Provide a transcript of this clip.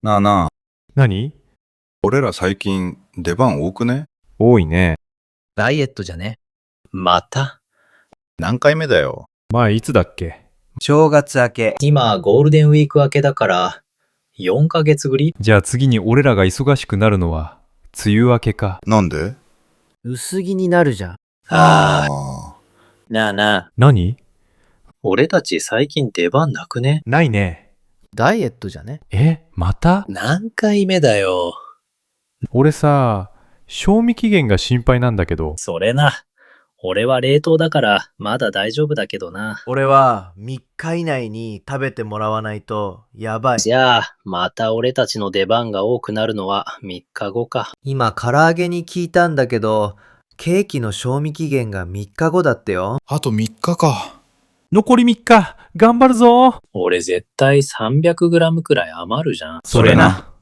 なあなあ、何？俺ら最近出番多くね？多いね。ダイエットじゃね？また？何回目だよ。前いつだっけ？正月明け。今、ゴールデンウィーク明けだから、4ヶ月ぶり？じゃあ次に俺らが忙しくなるのは、梅雨明けか。なんで？薄着になるじゃん。ああ、あなあなあ、何？俺たち最近出番なくね？ないね。ダイエットじゃね？また？何回目だよ。俺さ、賞味期限が心配なんだけど。それな。俺は冷凍だからまだ大丈夫だけどな。俺は3日以内に食べてもらわないとやばい。じゃあ、また俺たちの出番が多くなるのは3日後か。今唐揚げに聞いたんだけど、ケーキの賞味期限が3日後だってよ。あと3日か。残り3日、頑張るぞ。俺絶対 300g くらい余るじゃん。それな。